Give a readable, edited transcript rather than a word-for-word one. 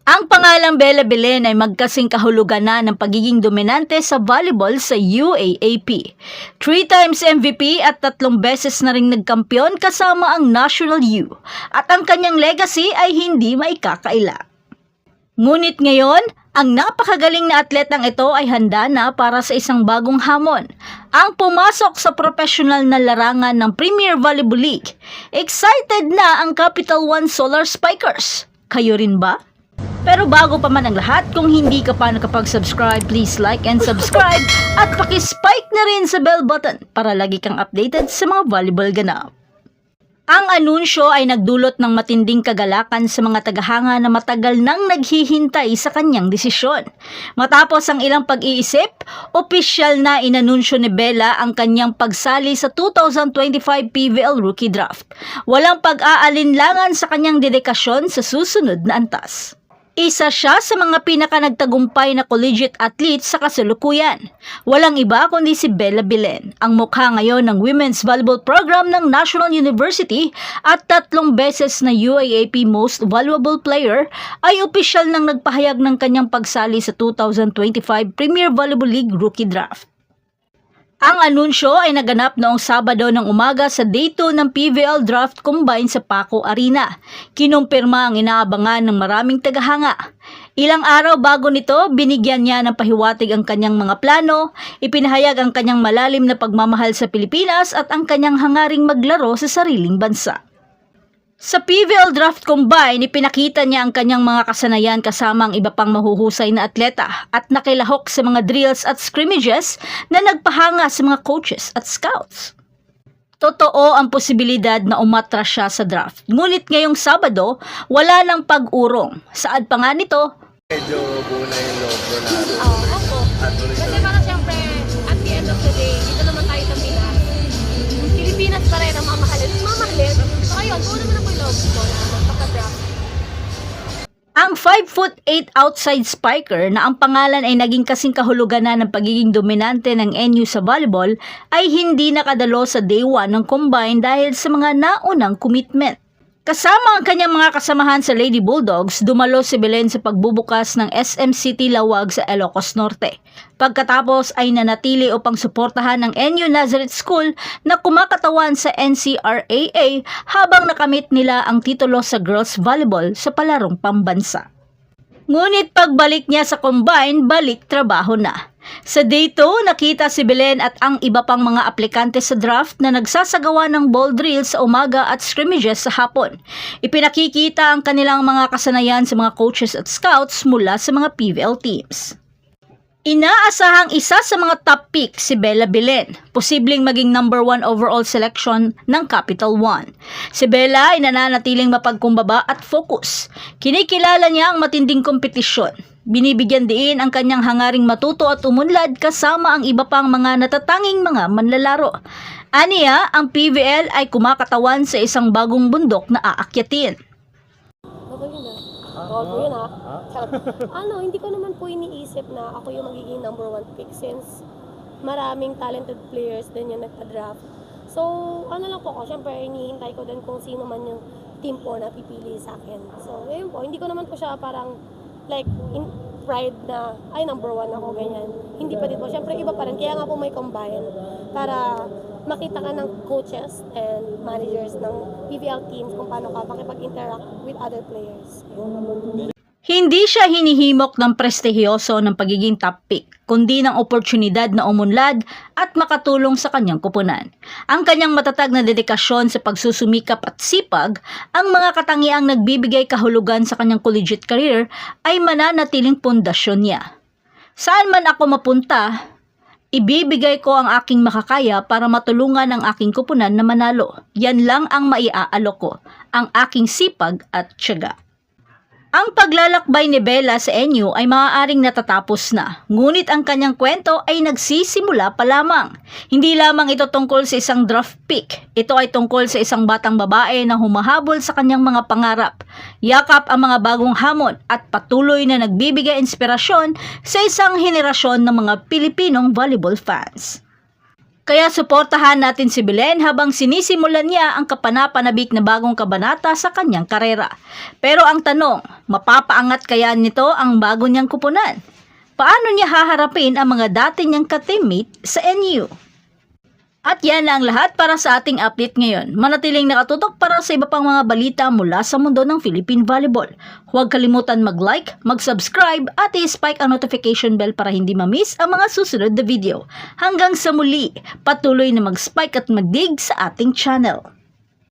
Ang pangalang Bella Belen ay magkasing kahulugan na ng pagiging dominante sa volleyball sa UAAP. 3 times MVP at 3 beses na ring nagkampiyon kasama ang National U at ang kanyang legacy ay hindi maikakaila. Ngunit ngayon, ang napakagaling na atletang ito ay handa na para sa isang bagong hamon, ang pumasok sa professional na larangan ng Premier Volleyball League. Excited na ang Capital One Solar Spikers. Kayo rin ba? Pero bago pa man ang lahat, kung hindi ka pa nakapag-subscribe, please like and subscribe at paki-spike na rin sa bell button para lagi kang updated sa mga volleyball ganap. Ang anunsyo ay nagdulot ng matinding kagalakan sa mga tagahanga na matagal nang naghihintay sa kanyang desisyon. Matapos ang ilang pag-iisip, opisyal na inanunsyo ni Bella ang kanyang pagsali sa 2025 PVL Rookie Draft. Walang pag-aalinlangan sa kanyang dedikasyon sa susunod na antas. Isa siya sa mga pinaka-nagtagumpay na collegiate athlete sa kasalukuyan. Walang iba kundi si Bella Belen, ang mukha ngayon ng Women's Volleyball Program ng National University at 3 beses na UAAP Most Valuable Player, ay opisyal nang nagpahayag ng kanyang pagsali sa 2025 Premier Volleyball League Rookie Draft. Ang anunsyo ay naganap noong Sabado ng umaga sa Day 2 ng PVL Draft Combine sa Paco Arena. Kinumpirma ang inaabangan ng maraming tagahanga. Ilang araw bago nito, binigyan niya ng pahiwatig ang kanyang mga plano, ipinahayag ang kanyang malalim na pagmamahal sa Pilipinas at ang kanyang hangaring maglaro sa sariling bansa. Sa PVL Draft Combine, ipinakita niya ang kanyang mga kasanayan kasama ang iba pang mahuhusay na atleta at nakilahok sa mga drills at scrimmages na nagpahanga sa mga coaches at scouts. Totoo ang posibilidad na umatras siya sa draft. Ngunit ngayong Sabado, wala nang pag-urong. Saad pa nga nito, medyo buo na yung loob ko na Opo. Kasi parang siyempre, at the end of the day, dito naman tayo sa Pinas. Pilipinas pa rin ang mamahalin. Mamahalin. So ayun, buo naman ako yung loob ko na magpaka-draft. ang 5'8" outside spiker na ang pangalan ay naging kasing kahulugan na ng pagiging dominante ng NU sa volleyball ay hindi nakadalo sa Day 1 ng Combine dahil sa mga naunang commitment. Kasama ang kanyang mga kasamahan sa Lady Bulldogs, dumalo si Belen sa pagbubukas ng SM City Lawag sa Ilocos Norte. Pagkatapos ay nanatili upang suportahan ng NU Nazareth School na kumakatawan sa NCRAA habang nakamit nila ang titulo sa girls volleyball sa palarong pambansa. Ngunit pagbalik niya sa Combine, balik trabaho na. Sa Day 2, nakita si Belen at ang iba pang mga aplikante sa draft na nagsasagawa ng ball drills sa umaga at scrimmages sa hapon. Ipinakikita ang kanilang mga kasanayan sa mga coaches at scouts mula sa mga PVL teams. Inaasahang isa sa mga top pick si Bella Belen, posibleng maging number 1 overall selection ng Capital One. Si Bella ay nananatiling mapagkumbaba at focus. Kinikilala niya ang matinding kompetisyon. Binibigyan din ang kanyang hangaring matuto at umunlad kasama ang iba pang mga natatanging mga manlalaro. Aniya, ang PVL ay kumakatawan sa isang bagong bundok na aakyatin. Okay yun ah. Bago yun ah. Hindi ko naman po iniisip na ako yung magiging number 1 pick since maraming talented players din yung nagpa-draft. So, lang po ako, syempre hinihintay ko din kung sino man yung team po na pipili sa akin. So, yun po, hindi ko naman po siya parang like in pride na ay number 1 ako ganyan. Hindi pa din po. Syempre iba pa rin. Kaya nga po may combine para makita ka ng coaches and managers ng PVL teams kung paano ka makipag-interact with other players. Hindi siya hinihimok ng prestihiyoso ng pagiging top pick, kundi ng oportunidad na umunlad at makatulong sa kanyang kupunan. Ang kanyang matatag na dedikasyon sa pagsusumikap at sipag, ang mga katangiang nagbibigay kahulugan sa kanyang collegiate career ay mananatiling pundasyon niya. Saan man ako mapunta, ibibigay ko ang aking makakaya para matulungan ang aking kupunan na manalo. Yan lang ang maiaalok ko, ang aking sipag at tiyaga. Ang paglalakbay ni Bella sa NU ay maaaring natatapos na, ngunit ang kanyang kwento ay nagsisimula pa lamang. Hindi lamang ito tungkol sa isang draft pick, ito ay tungkol sa isang batang babae na humahabol sa kanyang mga pangarap, yakap ang mga bagong hamon at patuloy na nagbibigay inspirasyon sa isang henerasyon ng mga Pilipinong volleyball fans. Kaya suportahan natin si Belen habang sinisimulan niya ang kapanapanabik na bagong kabanata sa kanyang karera. Pero ang tanong, mapapaangat kaya nito ang bago niyang kupunan? Paano niya haharapin ang mga dati niyang ka-teammate sa NU? At yan na ang lahat para sa ating update ngayon. Manatiling nakatutok para sa iba pang mga balita mula sa mundo ng Philippine Volleyball. Huwag kalimutan mag-like, mag-subscribe at i-spike ang notification bell para hindi ma-miss ang mga susunod na video. Hanggang sa muli, patuloy na mag-spike at mag-dig sa ating channel.